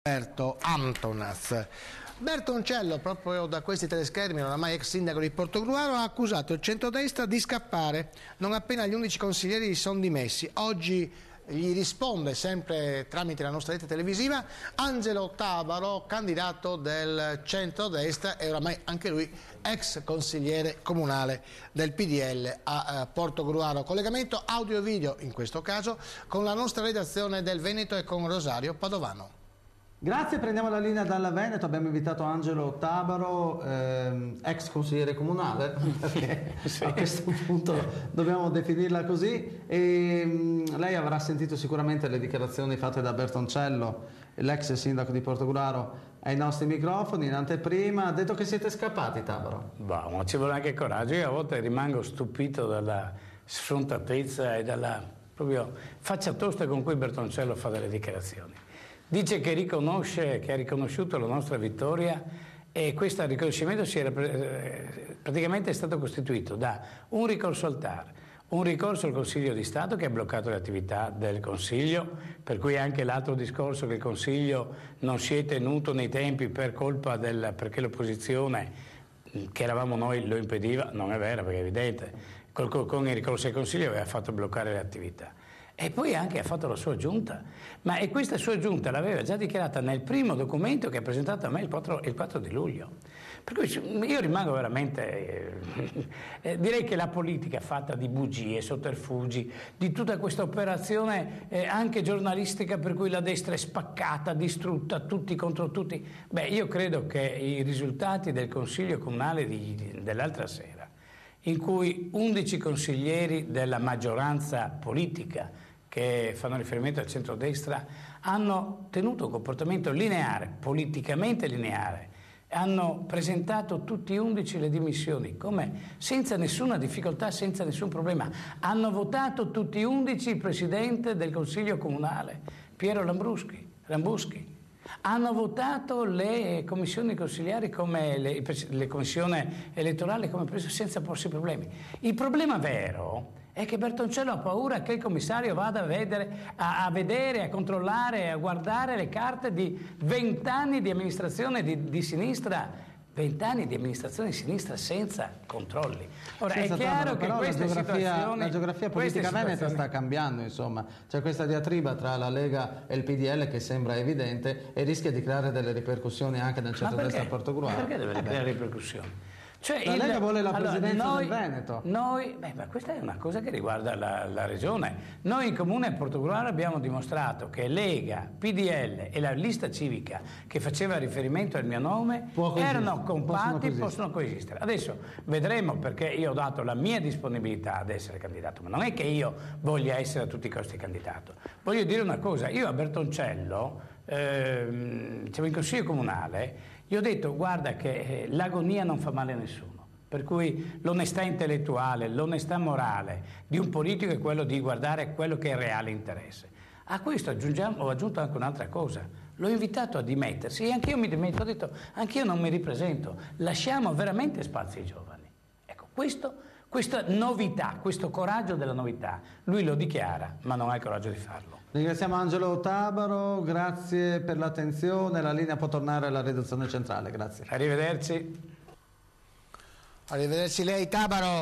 Roberto Antonas. Bertoncello, proprio da questi teleschermi, oramai ex sindaco di Portogruaro, ha accusato il centrodestra di scappare non appena gli 11 consiglieri si sono dimessi. Oggi gli risponde, sempre tramite la nostra rete televisiva, Angelo Tabaro, candidato del centrodestra e oramai anche lui ex consigliere comunale del PDL a Portogruaro. Collegamento audio e video, in questo caso, con la nostra redazione del Veneto e con Rosario Padovano. Grazie, prendiamo la linea dalla Veneto, abbiamo invitato Angelo Tabaro, ex consigliere comunale, perché sì, a questo punto dobbiamo definirla così, e lei avrà sentito sicuramente le dichiarazioni fatte da Bertoncello, l'ex sindaco di Portogruaro, ai nostri microfoni in anteprima. Ha detto che siete scappati, Tabaro. Bah, ma ci vuole anche coraggio. Io a volte rimango stupito dalla sfrontatezza e dalla proprio faccia tosta con cui Bertoncello fa delle dichiarazioni. Dice che riconosce, che ha riconosciuto la nostra vittoria, e questo riconoscimento praticamente è stato costituito da un ricorso al TAR, un ricorso al Consiglio di Stato che ha bloccato le attività del Consiglio, per cui anche l'altro discorso che il Consiglio non si è tenuto nei tempi per colpa perché l'opposizione, che eravamo noi, lo impediva. Non è vero, perché è evidente, con il ricorso al Consiglio aveva fatto bloccare le attività. E poi anche ha fatto la sua giunta, e questa sua giunta l'aveva già dichiarata nel primo documento che ha presentato a me il 4 di luglio. Per cui io rimango veramente, direi che la politica è fatta di bugie, sotterfugi, di tutta questa operazione anche giornalistica per cui la destra è spaccata, distrutta, tutti contro tutti. Io credo che i risultati del Consiglio Comunale dell'altra sera, in cui 11 consiglieri della maggioranza politica che fanno riferimento al centrodestra hanno tenuto un comportamento lineare, politicamente lineare, hanno presentato tutti 11 le dimissioni senza nessuna difficoltà, senza nessun problema. Hanno votato tutti 11 il presidente del Consiglio Comunale, Piero Lambuschi. Hanno votato le commissioni consigliari come le commissioni elettorali senza porsi problemi. Il problema vero è che Bertoncello ha paura che il commissario vada a vedere, a controllare, a guardare le carte di 20 anni di amministrazione di sinistra. 20 anni di amministrazione di sinistra senza controlli. Ora è chiaro che la geografia politica veneta sta cambiando, insomma. C'è questa diatriba tra la Lega e il PDL che sembra evidente e rischia di creare delle ripercussioni anche nel centrodestra a Portogruaro. Ma perché deve creare ripercussioni? La Lega vuole la presidenza del Veneto. Ma questa è una cosa che riguarda la regione. Noi in comune a Portogruaro abbiamo dimostrato che Lega, PDL e la lista civica che faceva riferimento al mio nome erano compatti, possono coesistere. Adesso vedremo, perché io ho dato la mia disponibilità ad essere candidato, ma non è che io voglia essere a tutti i costi candidato. Voglio dire una cosa, io a Bertoncello, in Consiglio Comunale, io ho detto: guarda che l'agonia non fa male a nessuno, per cui l'onestà intellettuale, l'onestà morale di un politico è quello di guardare quello che è il reale interesse. A questo ho aggiunto anche un'altra cosa: l'ho invitato a dimettersi e anch'io mi dimetto. Ho detto: anch'io non mi ripresento, lasciamo veramente spazio ai giovani. Ecco, questa novità, questo coraggio della novità, lui lo dichiara, ma non ha il coraggio di farlo. Ringraziamo Angelo Tabaro, grazie per l'attenzione. La linea può tornare alla redazione centrale, grazie. Arrivederci. Arrivederci lei, Tabaro.